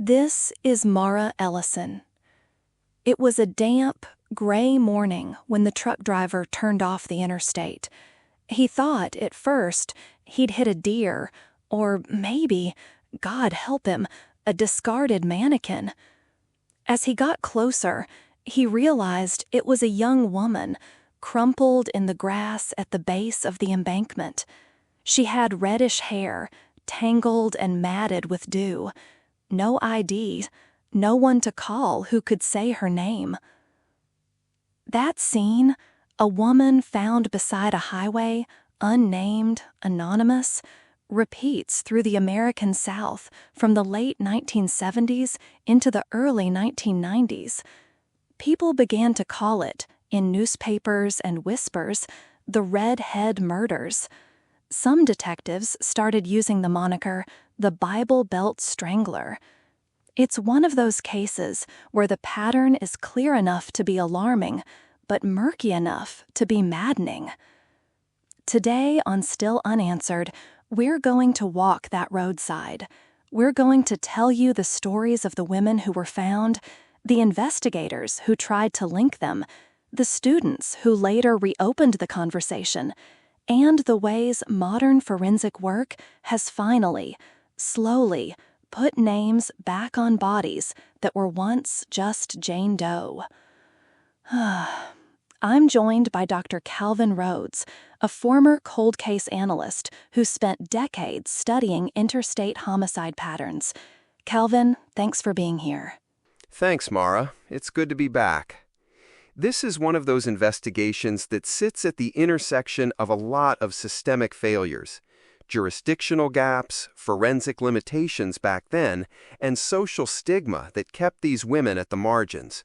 This is Mara Ellison. It was a damp, gray morning when the truck driver turned off the interstate. He thought, at first, he'd hit a deer, or maybe, God help him, a discarded mannequin. As he got closer, he realized it was a young woman, crumpled in the grass at the base of the embankment. She had reddish hair, tangled and matted with dew. No ID, no one to call who could say her name. That scene, a woman found beside a highway, unnamed, anonymous, repeats through the American South from the late 1970s into the early 1990s. People began to call it, in newspapers and whispers, the Redhead Murders. Some detectives started using the moniker the Belt Strangler. It's one of those cases where the pattern is clear enough to be alarming, but murky enough to be maddening. Today on Still Unanswered, we're going to walk that roadside. We're going to tell you the stories of the women who were found, the investigators who tried to link them, the students who later reopened the conversation, and the ways modern forensic work has finally, slowly, put names back on bodies that were once just Jane Doe. I'm joined by Dr. Calvin Rhodes, a former cold case analyst who spent decades studying interstate homicide patterns. Calvin, thanks for being here. Thanks, Mara. It's good to be back. This is one of those investigations that sits at the intersection of a lot of systemic failures. Jurisdictional gaps, forensic limitations back then, and social stigma that kept these women at the margins.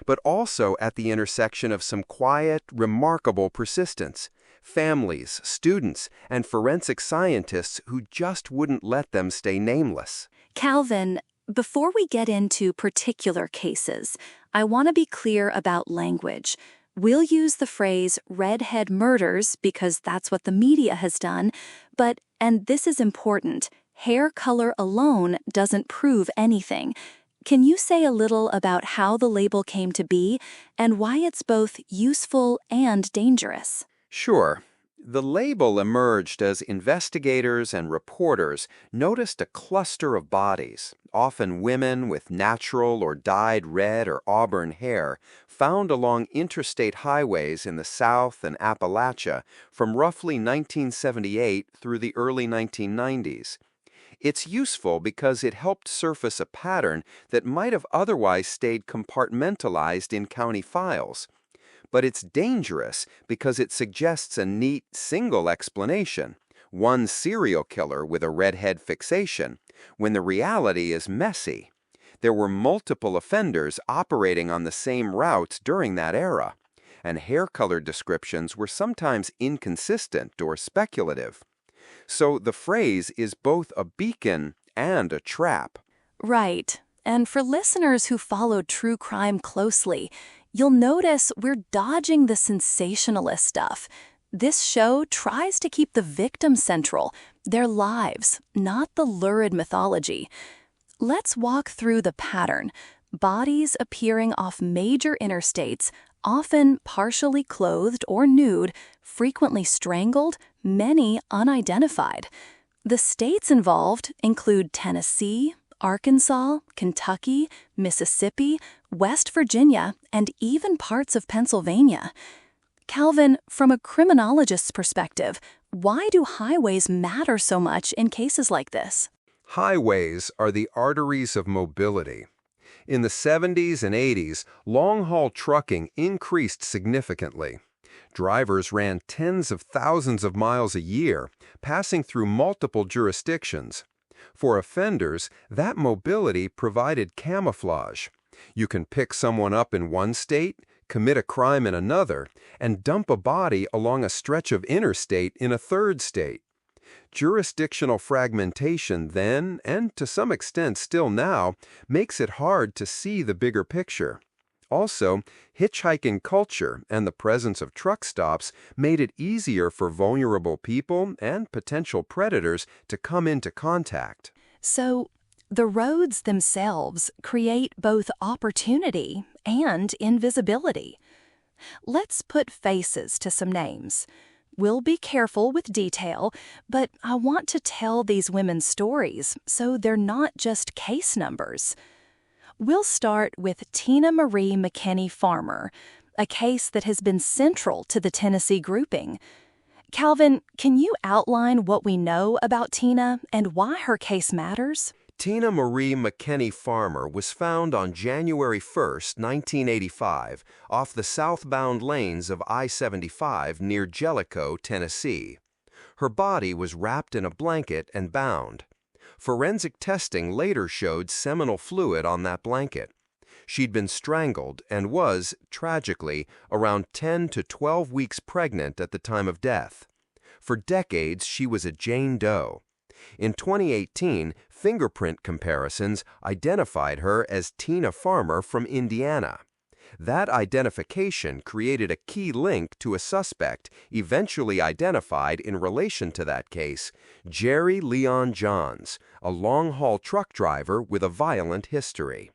But also at the intersection of some quiet, remarkable persistence. Families, students, and forensic scientists who just wouldn't let them stay nameless. Calvin, before we get into particular cases, I want to be clear about language. We'll use the phrase Redhead Murders because that's what the media has done, but, and this is important, hair color alone doesn't prove anything. Can you say a little about how the label came to be and why it's both useful and dangerous? Sure. The label emerged as investigators and reporters noticed a cluster of bodies, often women with natural or dyed red or auburn hair, found along interstate highways in the South and Appalachia from roughly 1978 through the early 1990s. It's useful because it helped surface a pattern that might have otherwise stayed compartmentalized in county files. But it's dangerous because it suggests a neat single explanation, one serial killer with a redhead fixation, when the reality is messy. There were multiple offenders operating on the same routes during that era, and hair color descriptions were sometimes inconsistent or speculative. So the phrase is both a beacon and a trap. Right. And for listeners who follow true crime closely, you'll notice we're dodging the sensationalist stuff. This show tries to keep the victim central, their lives, not the lurid mythology. Let's walk through the pattern. Bodies appearing off major interstates, often partially clothed or nude, frequently strangled, many unidentified. The states involved include Tennessee, Arkansas, Kentucky, Mississippi, West Virginia, and even parts of Pennsylvania. Calvin, from a criminologist's perspective, why do highways matter so much in cases like this? Highways are the arteries of mobility. In the 70s and 80s, long-haul trucking increased significantly. Drivers ran tens of thousands of miles a year, passing through multiple jurisdictions. For offenders, that mobility provided camouflage. You can pick someone up in one state, commit a crime in another, and dump a body along a stretch of interstate in a third state. Jurisdictional fragmentation then, and to some extent still now, makes it hard to see the bigger picture. Also, hitchhiking culture and the presence of truck stops made it easier for vulnerable people and potential predators to come into contact. So, The roads themselves create both opportunity and invisibility. Let's put faces to some names. We'll be careful with detail, but I want to tell these women's stories so they're not just case numbers. We'll start with Tina Marie McKinney Farmer, a case that has been central to the Tennessee grouping. Calvin, can you outline what we know about Tina and why her case matters? Tina Marie McKinney Farmer was found on January 1, 1985, off the southbound lanes of I-75 near Jellicoe, Tennessee. Her body was wrapped in a blanket and bound. Forensic testing later showed seminal fluid on that blanket. She'd been strangled and was, tragically, around 10 to 12 weeks pregnant at the time of death. For decades, she was a Jane Doe. In 2018, fingerprint comparisons identified her as Tina Farmer from Indiana. That identification created a key link to a suspect eventually identified in relation to that case, Jerry Leon Johns, a long-haul truck driver with a violent history.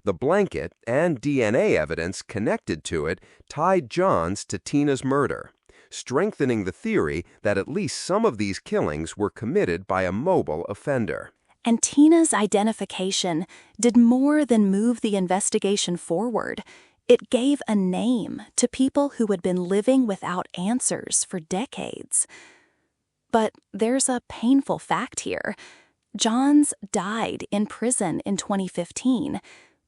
The blanket and DNA evidence connected to it tied Johns to Tina's murder, strengthening the theory that at least some of these killings were committed by a mobile offender. And Tina's identification did more than move the investigation forward. It gave a name to people who had been living without answers for decades. But there's a painful fact here. Johns died in prison in 2015.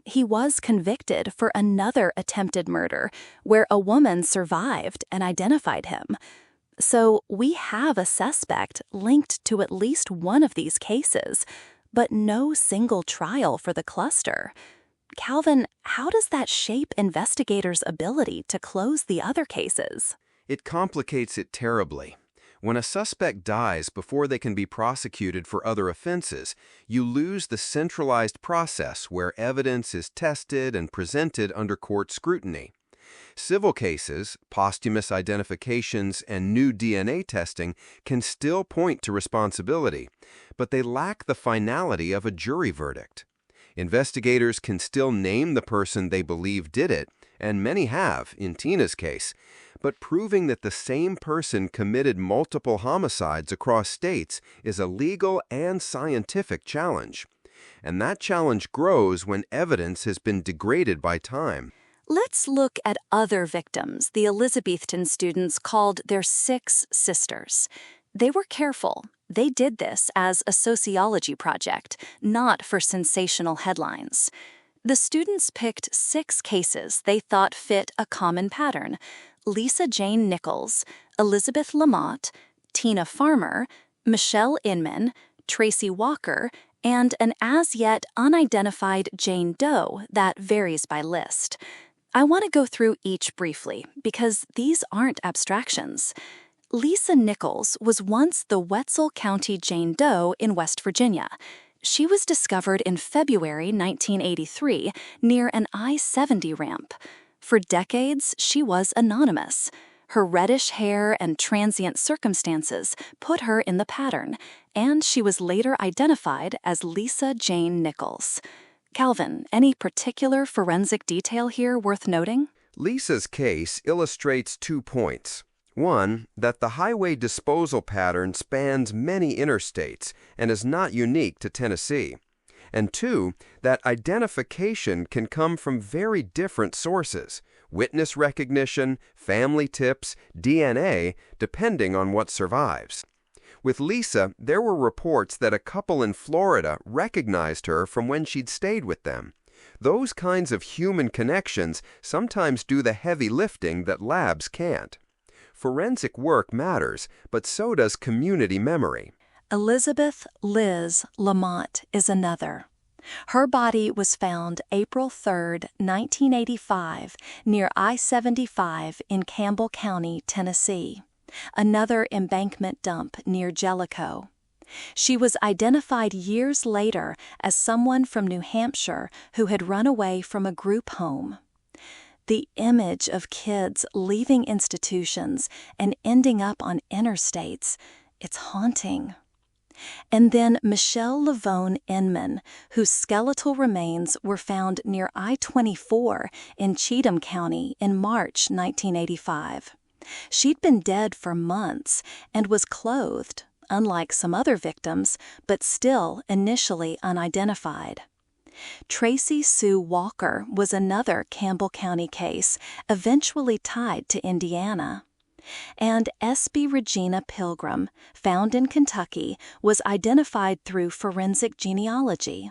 He was convicted for another attempted murder where a woman survived and identified him. So we have a suspect linked to at least one of these cases, but no single trial for the cluster. Calvin, how does that shape investigators' ability to close the other cases? It complicates it terribly. When a suspect dies before they can be prosecuted for other offenses, you lose the centralized process where evidence is tested and presented under court scrutiny. Civil cases, posthumous identifications, and new DNA testing can still point to responsibility, but they lack the finality of a jury verdict. Investigators can still name the person they believe did it, and many have, in Tina's case, but proving that the same person committed multiple homicides across states is a legal and scientific challenge. And that challenge grows when evidence has been degraded by time. Let's look at other victims the Elizabethton students called their 6 sisters. They were careful. They did this as a sociology project, not for sensational headlines. The students picked 6 cases they thought fit a common pattern: Lisa Jane Nichols, Elizabeth Lamott, Tina Farmer, Michelle Inman, Tracy Walker, and an as-yet unidentified Jane Doe that varies by list. I want to go through each briefly because these aren't abstractions. Lisa Nichols was once the Wetzel County Jane Doe in West Virginia. She was discovered in February 1983 near an I-70 ramp. For decades, she was anonymous. Her reddish hair and transient circumstances put her in the pattern, and she was later identified as Lisa Jane Nichols. Calvin, any particular forensic detail here worth noting? Lisa's case illustrates 2 points. One, that the highway disposal pattern spans many interstates and is not unique to Tennessee. And 2, that identification can come from very different sources: witness recognition, family tips, DNA, depending on what survives. With Lisa, there were reports that a couple in Florida recognized her from when she'd stayed with them. Those kinds of human connections sometimes do the heavy lifting that labs can't. Forensic work matters, but so does community memory. Elizabeth Liz Lamott is another. Her body was found April 3, 1985, near I-75 in Campbell County, Tennessee, another embankment dump near Jellicoe. She was identified years later as someone from New Hampshire who had run away from a group home. The image of kids leaving institutions and ending up on interstates, it's haunting. And then Michelle Lavone Inman, whose skeletal remains were found near I-24 in Cheatham County in March 1985. She'd been dead for months and was clothed, unlike some other victims, but still initially unidentified. Tracy Sue Walker was another Campbell County case, eventually tied to Indiana. And S.B. Regina Pilgrim, found in Kentucky, was identified through forensic genealogy.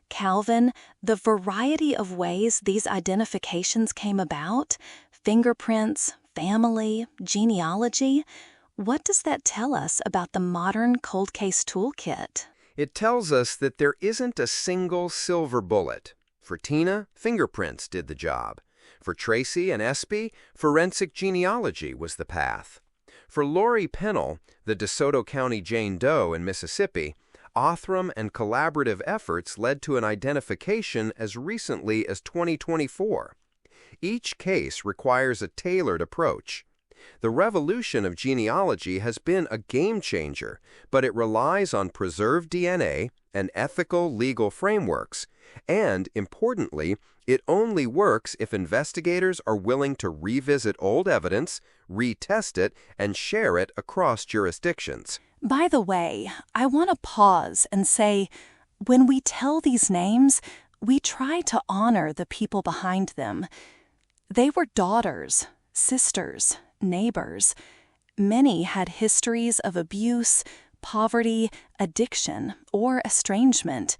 Calvin, the variety of ways these identifications came about, fingerprints, family, genealogy, what does that tell us about the modern cold case toolkit? It tells us that there isn't a single silver bullet. For Tina, fingerprints did the job. For Tracy and Espy, forensic genealogy was the path. For Lori Pennell, the DeSoto County Jane Doe in Mississippi, Othram and collaborative efforts led to an identification as recently as 2024. Each case requires a tailored approach. The revolution of genealogy has been a game changer, but it relies on preserved DNA and ethical legal frameworks. And, importantly, it only works if investigators are willing to revisit old evidence, retest it, and share it across jurisdictions. By the way, I want to pause and say, when we tell these names, we try to honor the people behind them. They were daughters, sisters, neighbors. Many had histories of abuse, poverty, addiction, or estrangement.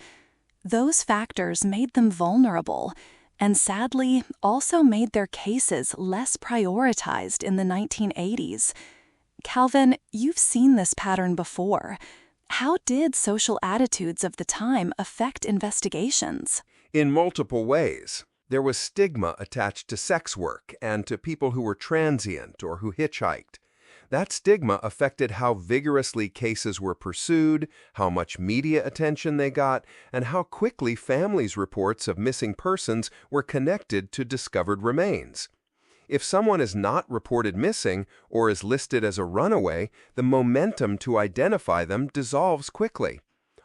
Those factors made them vulnerable, and sadly also made their cases less prioritized in the 1980s. Calvin, you've seen this pattern before. How did social attitudes of the time affect investigations? In multiple ways. There was stigma attached to sex work and to people who were transient or who hitchhiked. That stigma affected how vigorously cases were pursued, how much media attention they got, and how quickly families' reports of missing persons were connected to discovered remains. If someone is not reported missing or is listed as a runaway, the momentum to identify them dissolves quickly.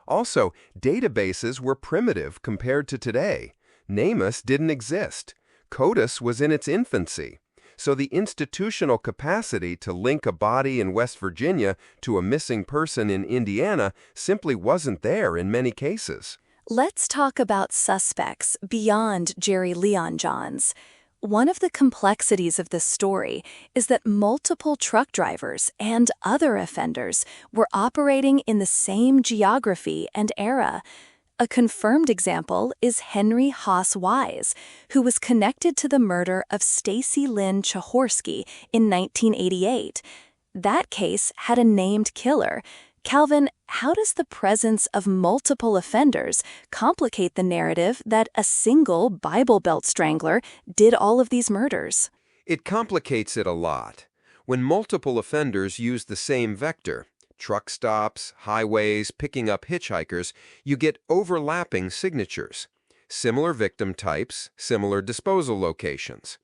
Also, databases were primitive compared to today. NamUs didn't exist. CODIS was in its infancy. So the institutional capacity to link a body in West Virginia to a missing person in Indiana simply wasn't there in many cases. Let's talk about suspects beyond Jerry Leon Johns. One of the complexities of this story is that multiple truck drivers and other offenders were operating in the same geography and era. A confirmed example is Henry Haas Wise, who was connected to the murder of Stacy Lynn Chahorsky in 1988. That case had a named killer. Calvin, how does the presence of multiple offenders complicate the narrative that a single Bible Belt Strangler did all of these murders? It complicates it a lot. When multiple offenders use the same vector, truck stops, highways, picking up hitchhikers, you get overlapping signatures. Similar victim types, similar disposal locations.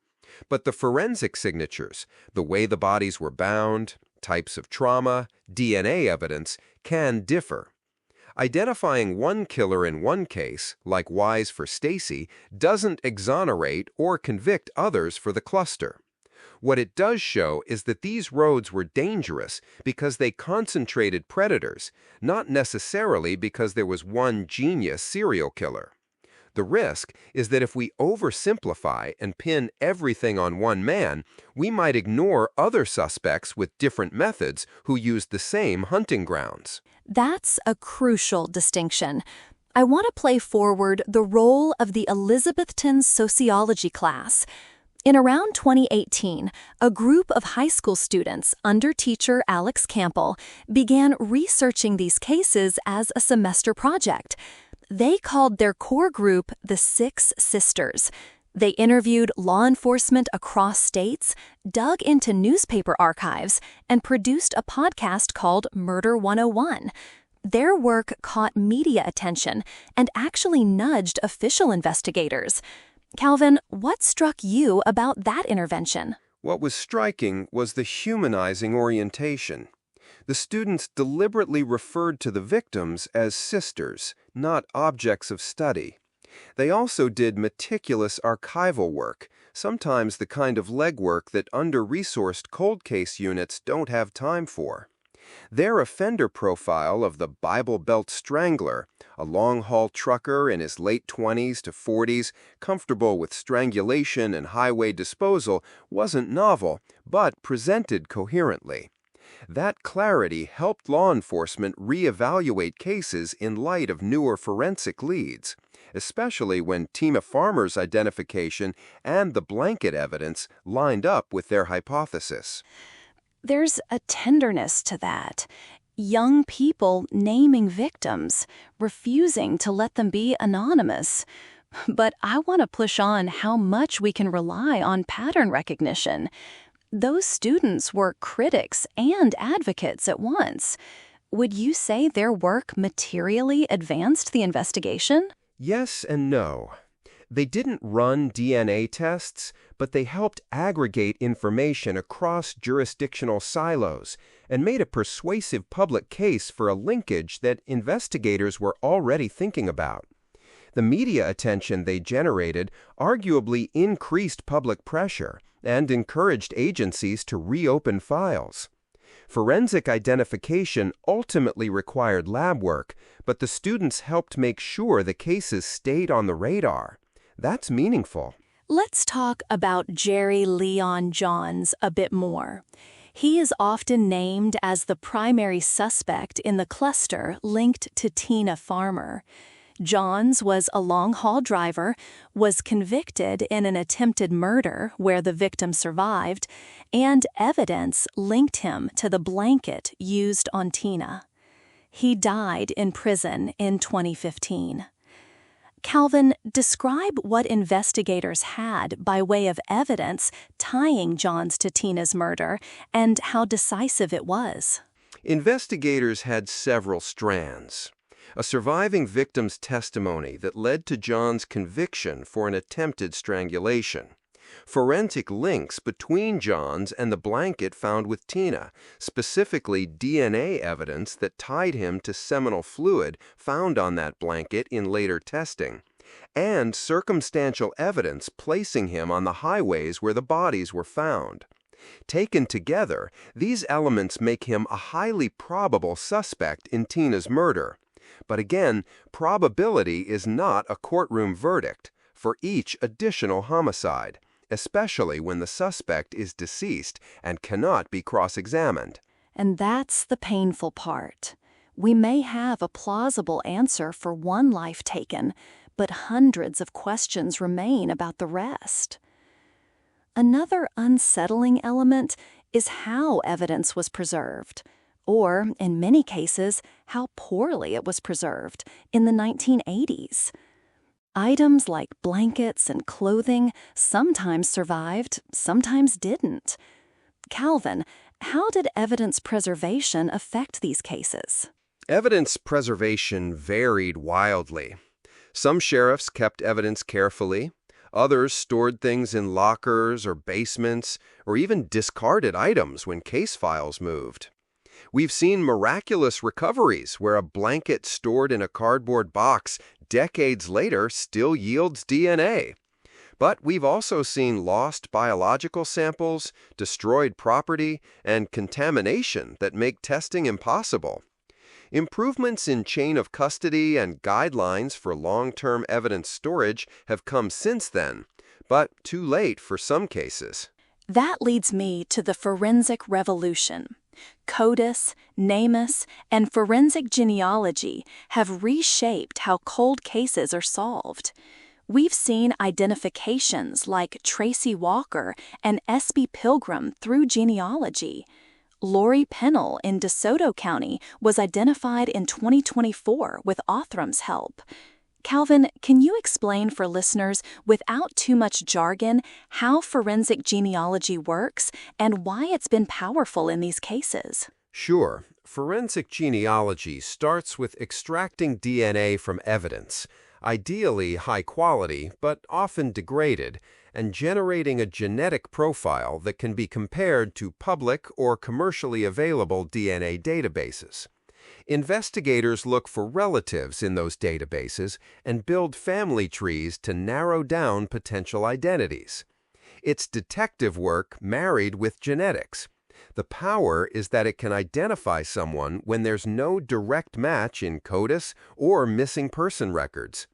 But the forensic signatures, the way the bodies were bound, types of trauma, DNA evidence, can differ. Identifying one killer in one case, like Wise for Stacy, doesn't exonerate or convict others for the cluster. What it does show is that these roads were dangerous because they concentrated predators, not necessarily because there was one genius serial killer. The risk is that if we oversimplify and pin everything on one man, we might ignore other suspects with different methods who used the same hunting grounds. That's a crucial distinction. I want to play forward the role of the Elizabethton sociology class. In around 2018, a group of high school students under teacher Alex Campbell began researching these cases as a semester project. They called their core group the Six Sisters. They interviewed law enforcement across states, dug into newspaper archives, and produced a podcast called Murder 101. Their work caught media attention and actually nudged official investigators. Calvin, what struck you about that intervention? What was striking was the humanizing orientation. The The students deliberately referred to the victims as sisters, not objects of study. They also did meticulous archival work, sometimes the kind of legwork that under-resourced cold case units don't have time for. Their offender profile of the Bible Belt Strangler, a long-haul trucker in his late 20s to 40s, comfortable with strangulation and highway disposal, wasn't novel, but presented coherently. That clarity helped law enforcement reevaluate cases in light of newer forensic leads, especially when Tina Farmer's identification and the blanket evidence lined up with their hypothesis. There's a tenderness to that. Young people naming victims, refusing to let them be anonymous. But I want to push on how much we can rely on pattern recognition. Those students were critics and advocates at once. Would you say their work materially advanced the investigation? Yes and no. They didn't run DNA tests, but they helped aggregate information across jurisdictional silos and made a persuasive public case for a linkage that investigators were already thinking about. The media attention they generated arguably increased public pressure and encouraged agencies to reopen files. Forensic identification ultimately required lab work, but the students helped make sure the cases stayed on the radar. That's meaningful. Let's talk about Jerry Leon Johns a bit more. He is often named as the primary suspect in the cluster linked to Tina Farmer. Johns was a long-haul driver, was convicted in an attempted murder where the victim survived, and evidence linked him to the blanket used on Tina. He died in prison in 2015. Calvin, describe what investigators had by way of evidence tying Johns to Tina's murder and how decisive it was. Investigators had several strands. A surviving victim's testimony that led to John's conviction for an attempted strangulation. Forensic links between Johns and the blanket found with Tina, specifically DNA evidence that tied him to seminal fluid found on that blanket in later testing, and circumstantial evidence placing him on the highways where the bodies were found. Taken together, these elements make him a highly probable suspect in Tina's murder. But again, probability is not a courtroom verdict for each additional homicide, especially when the suspect is deceased and cannot be cross-examined. And that's the painful part. We may have a plausible answer for one life taken, but hundreds of questions remain about the rest. Another unsettling element is how evidence was preserved, or, in many cases, how poorly it was preserved in the 1980s. Items like blankets and clothing sometimes survived, sometimes didn't. Calvin, how did evidence preservation affect these cases? Evidence preservation varied wildly. Some sheriffs kept evidence carefully. Others stored things in lockers or basements, or even discarded items when case files moved. We've seen miraculous recoveries where a blanket stored in a cardboard box decades later still yields DNA. But we've also seen lost biological samples, destroyed property, and contamination that make testing impossible. Improvements in chain of custody and guidelines for long-term evidence storage have come since then, but too late for some cases. That leads me to the forensic revolution. CODIS, NamUs, and forensic genealogy have reshaped how cold cases are solved. We've seen identifications like Tracy Walker and S.B. Pilgrim through genealogy. Lori Pennell in DeSoto County was identified in 2024 with Othram's help. Calvin, can you explain for listeners, without too much jargon, how forensic genealogy works and why it's been powerful in these cases? Sure. Forensic genealogy starts with extracting DNA from evidence, ideally high quality, but often degraded, and generating a genetic profile that can be compared to public or commercially available DNA databases. Investigators look for relatives in those databases and build family trees to narrow down potential identities. It's detective work married with genetics. The power is that it can identify someone when there's no direct match in CODIS or missing person records.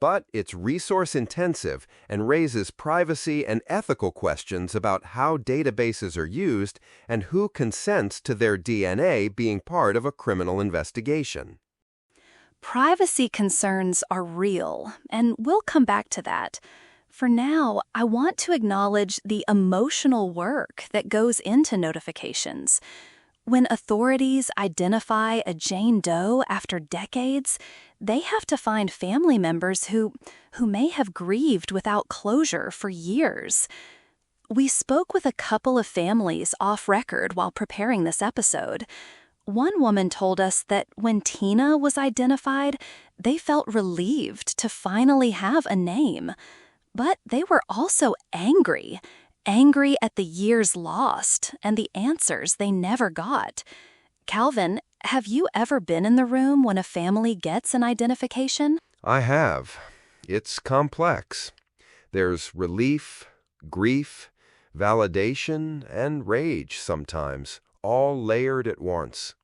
But it's resource-intensive and raises privacy and ethical questions about how databases are used and who consents to their DNA being part of a criminal investigation. Privacy concerns are real, and we'll come back to that. For now, I want to acknowledge the emotional work that goes into notifications. When authorities identify a Jane Doe after decades, they have to find family members who may have grieved without closure for years. We spoke with a couple of families off record while preparing this episode. One woman told us that when Tina was identified, they felt relieved to finally have a name. But they were also angry at the years lost and the answers they never got. Calvin, have you ever been in the room when a family gets an identification? I have. It's complex. There's relief, grief, validation, and rage sometimes, all layered at once.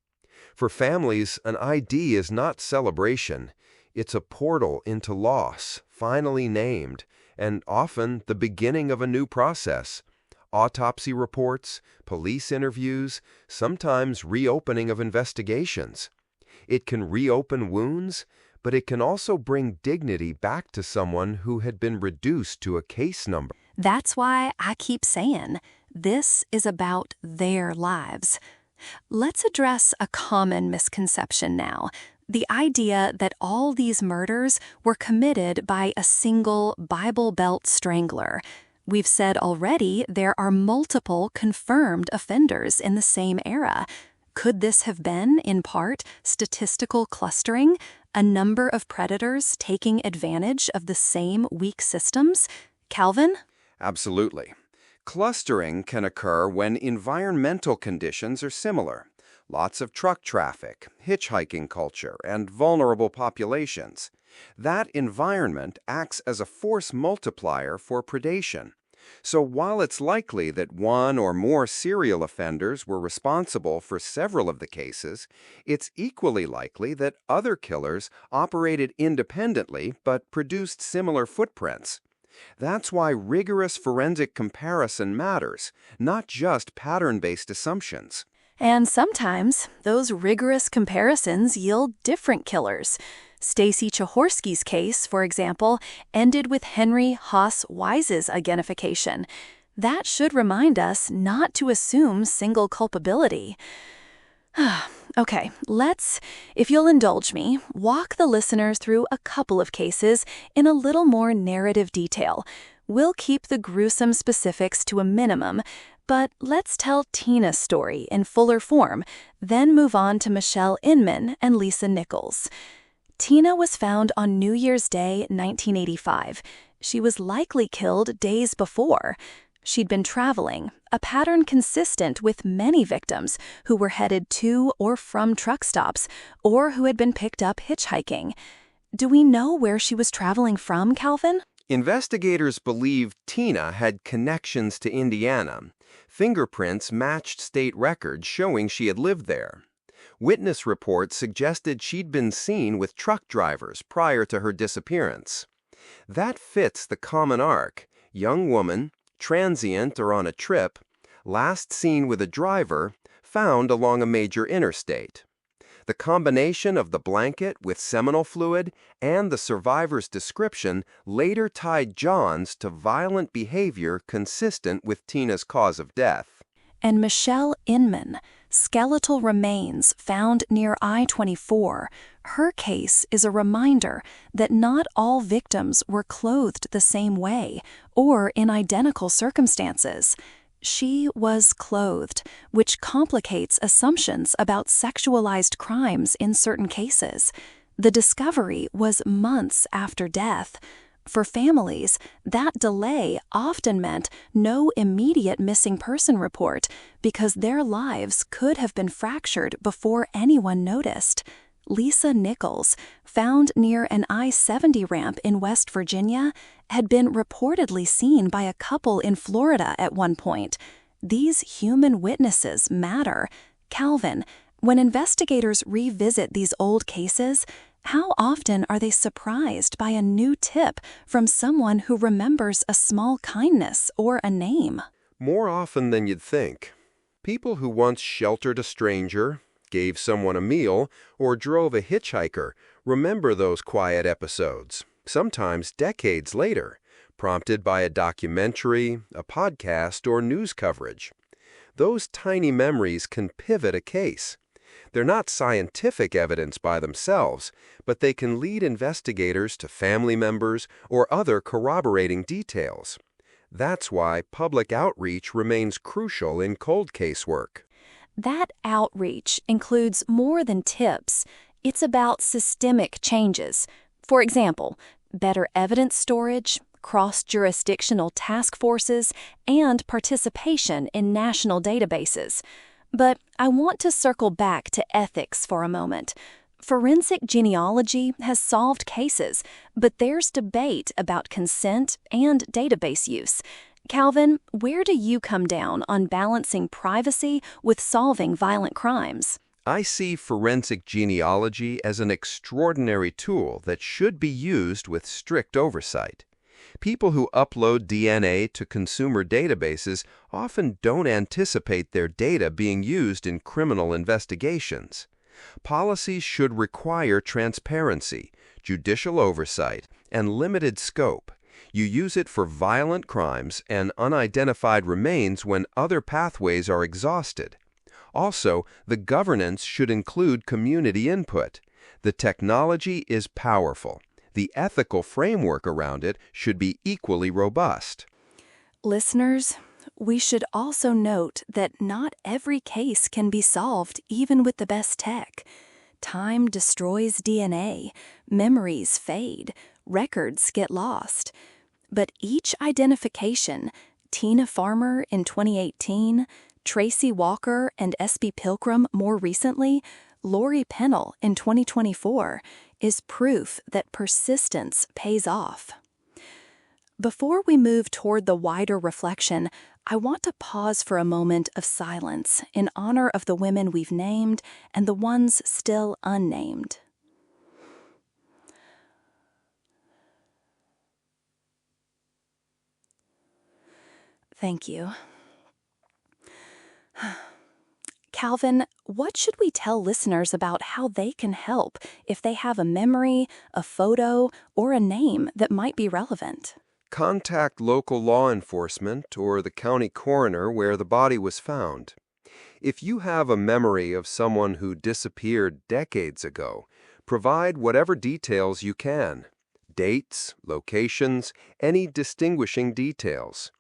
For families, an ID is not celebration. It's a portal into loss, finally named, and often the beginning of a new process. Autopsy reports, police interviews, sometimes reopening of investigations. It can reopen wounds, but it can also bring dignity back to someone who had been reduced to a case number. That's why I keep saying, this is about their lives. Let's address a common misconception now. The idea that all these murders were committed by a single Bible Belt Strangler. We've said already there are multiple confirmed offenders in the same era. Could this have been, in part, statistical clustering, a number of predators taking advantage of the same weak systems? Calvin? Absolutely. Clustering can occur when environmental conditions are similar. Lots of truck traffic, hitchhiking culture, and vulnerable populations. That environment acts as a force multiplier for predation. So while it's likely that one or more serial offenders were responsible for several of the cases, it's equally likely that other killers operated independently but produced similar footprints. That's why rigorous forensic comparison matters, not just pattern-based assumptions. And sometimes, those rigorous comparisons yield different killers. Stacy Chahorsky's case, for example, ended with Henry Haas Wise's identification. That should remind us not to assume single culpability. Okay, let's, if you'll indulge me, walk the listeners through a couple of cases in a little more narrative detail. We'll keep the gruesome specifics to a minimum, but let's tell Tina's story in fuller form, then move on to Michelle Inman and Lisa Nichols. Tina was found on New Year's Day, 1985. She was likely killed days before. She'd been traveling, a pattern consistent with many victims who were headed to or from truck stops or who had been picked up hitchhiking. Do we know where she was traveling from, Calvin? Investigators believe Tina had connections to Indiana. Fingerprints matched state records showing she had lived there. Witness reports suggested she'd been seen with truck drivers prior to her disappearance. That fits the common arc: young woman, transient or on a trip, last seen with a driver, found along a major interstate. The combination of the blanket with seminal fluid and the survivor's description later tied Johns to violent behavior consistent with Tina's cause of death. And Michelle Inman, skeletal remains found near I-24. Her case is a reminder that not all victims were clothed the same way or in identical circumstances. She was clothed, which complicates assumptions about sexualized crimes in certain cases. The discovery was months after death. For families, that delay often meant no immediate missing person report because their lives could have been fractured before anyone noticed. Lisa Nichols, found near an I-70 ramp in West Virginia, had been reportedly seen by a couple in Florida at one point. These human witnesses matter. Calvin, when investigators revisit these old cases, how often are they surprised by a new tip from someone who remembers a small kindness or a name? More often than you'd think. People who once sheltered a stranger, gave someone a meal, or drove a hitchhiker remember those quiet episodes, sometimes decades later, prompted by a documentary, a podcast, or news coverage. Those tiny memories can pivot a case. They're not scientific evidence by themselves, but they can lead investigators to family members or other corroborating details. That's why public outreach remains crucial in cold case work. That outreach includes more than tips. It's about systemic changes. For example, better evidence storage, cross-jurisdictional task forces, and participation in national databases. But I want to circle back to ethics for a moment. Forensic genealogy has solved cases, but there's debate about consent and database use. Calvin, where do you come down on balancing privacy with solving violent crimes? I see forensic genealogy as an extraordinary tool that should be used with strict oversight. People who upload DNA to consumer databases often don't anticipate their data being used in criminal investigations. Policies should require transparency, judicial oversight, and limited scope. You use it for violent crimes and unidentified remains when other pathways are exhausted. Also, the governance should include community input. The technology is powerful. The ethical framework around it should be equally robust. Listeners, we should also note that not every case can be solved even with the best tech. Time destroys DNA, memories fade, records get lost. But each identification, Tina Farmer in 2018, Tracy Walker and S.B. Pilgrim more recently, Lori Pennell in 2024, is proof that persistence pays off. Before we move toward the wider reflection, I want to pause for a moment of silence in honor of the women we've named and the ones still unnamed. Thank you. Calvin, what should we tell listeners about how they can help if they have a memory, a photo, or a name that might be relevant? Contact local law enforcement or the county coroner where the body was found. If you have a memory of someone who disappeared decades ago, provide whatever details you can. Dates, locations, any distinguishing details.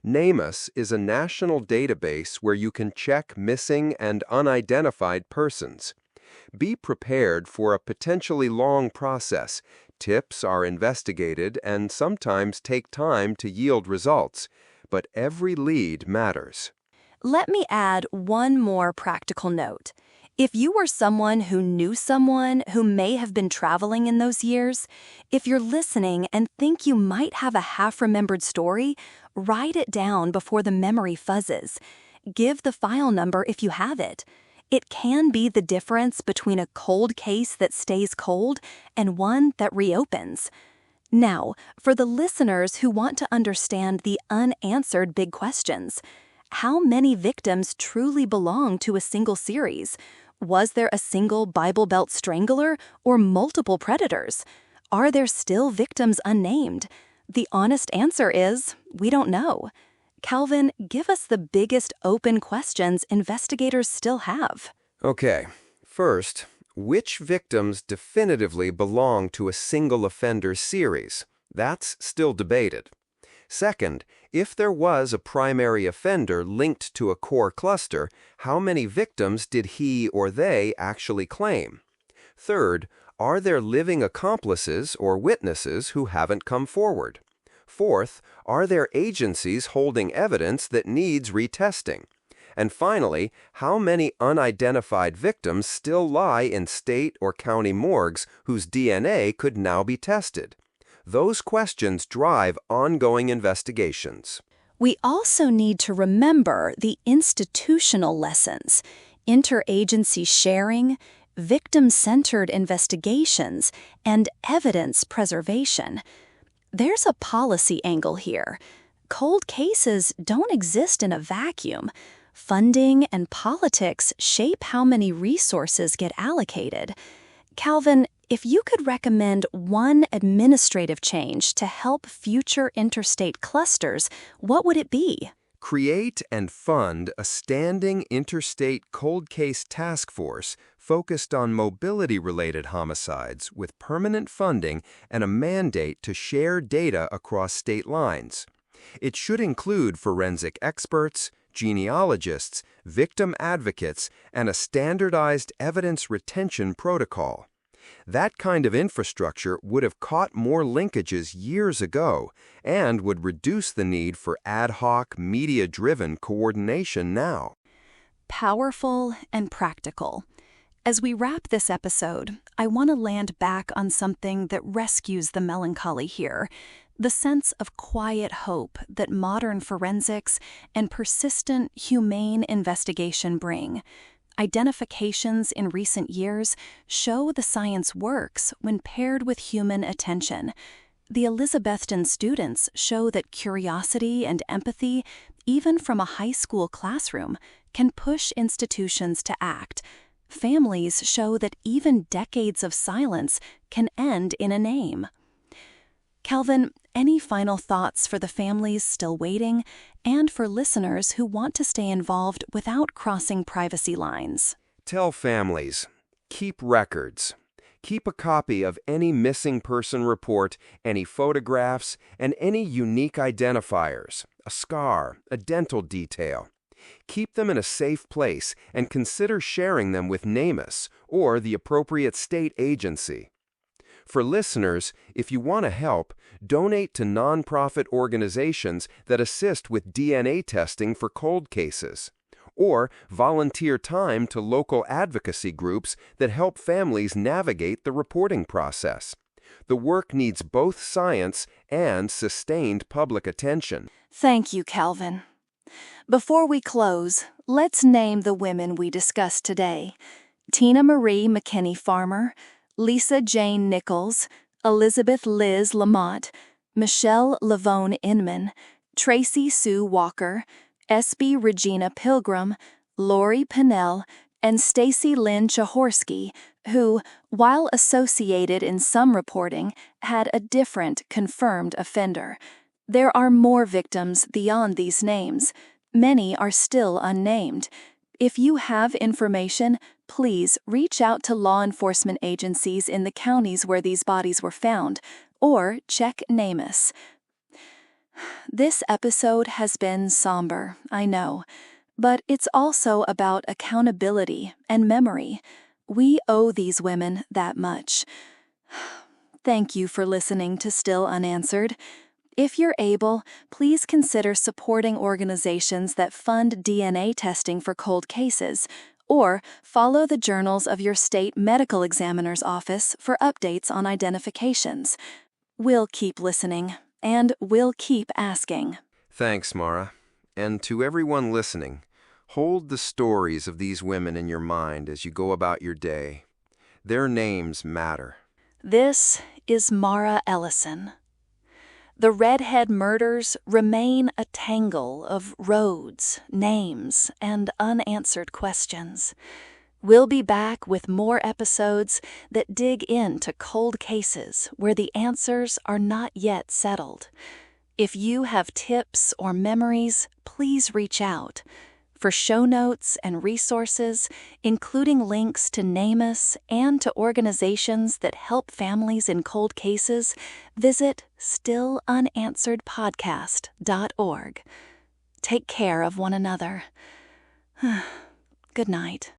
NamUs is a national database where you can check missing and unidentified persons. Be prepared for a potentially long process. Tips are investigated and sometimes take time to yield results, but every lead matters. Let me add one more practical note. If you were someone who knew someone who may have been traveling in those years, if you're listening and think you might have a half-remembered story, write it down before the memory fuzzes. Give the file number if you have it. It can be the difference between a cold case that stays cold and one that reopens. Now, for the listeners who want to understand the unanswered big questions, how many victims truly belong to a single series? Was there a single Bible Belt Strangler or multiple predators? Are there still victims unnamed? The honest answer is, we don't know. Calvin, give us the biggest open questions investigators still have. Okay, first, which victims definitively belong to a single offender series? That's still debated. Second, if there was a primary offender linked to a core cluster, how many victims did he or they actually claim? Third, Are there living accomplices or witnesses who haven't come forward? Fourth, are there agencies holding evidence that needs retesting? And finally, how many unidentified victims still lie in state or county morgues whose DNA could now be tested? Those questions drive ongoing investigations. We also need to remember the institutional lessons: interagency sharing, victim-centered investigations, and evidence preservation. There's a policy angle here. Cold cases don't exist in a vacuum. Funding and politics shape how many resources get allocated. Calvin, if you could recommend one administrative change to help future interstate clusters, what would it be? Create and fund a standing interstate cold case task force focused on mobility-related homicides with permanent funding and a mandate to share data across state lines. It should include forensic experts, genealogists, victim advocates, and a standardized evidence retention protocol. That kind of infrastructure would have caught more linkages years ago and would reduce the need for ad hoc, media-driven coordination now. Powerful and practical. As we wrap this episode, I want to land back on something that rescues the melancholy here: the sense of quiet hope that modern forensics and persistent, humane investigation bring. Identifications in recent years show the science works when paired with human attention. The Elizabethton students show that curiosity and empathy, even from a high school classroom, can push institutions to act. Families show that even decades of silence can end in a name. Calvin, any final thoughts for the families still waiting and for listeners who want to stay involved without crossing privacy lines? Tell families, keep records. Keep a copy of any missing person report, any photographs, and any unique identifiers, a scar, a dental detail. Keep them in a safe place and consider sharing them with NamUs or the appropriate state agency. For listeners, if you want to help, donate to nonprofit organizations that assist with DNA testing for cold cases, or volunteer time to local advocacy groups that help families navigate the reporting process. The work needs both science and sustained public attention. Thank you, Calvin. Before we close, let's name the women we discussed today: Tina Marie McKinney Farmer, Lisa Jane Nichols, Elizabeth Liz Lamott, Michelle Lavone Inman, Tracy Sue Walker, S.B. Regina Pilgrim, Lori Pinnell, and Stacy Lynn Chahorsky, who, while associated in some reporting, had a different confirmed offender. There are more victims beyond these names. Many are still unnamed. If you have information, please reach out to law enforcement agencies in the counties where these bodies were found, or check NamUs. This episode has been somber, I know, but it's also about accountability and memory. We owe these women that much. Thank you for listening to Still Unanswered. If you're able, please consider supporting organizations that fund DNA testing for cold cases, or follow the journals of your state medical examiner's office for updates on identifications. We'll keep listening, and we'll keep asking. Thanks, Mara. And to everyone listening, hold the stories of these women in your mind as you go about your day. Their names matter. This is Mara Ellison. The Redhead Murders remain a tangle of roads, names, and unanswered questions. We'll be back with more episodes that dig into cold cases where the answers are not yet settled. If you have tips or memories, please reach out. For show notes and resources, including links to NamUs and to organizations that help families in cold cases, visit stillunansweredpodcast.org. Take care of one another. Good night.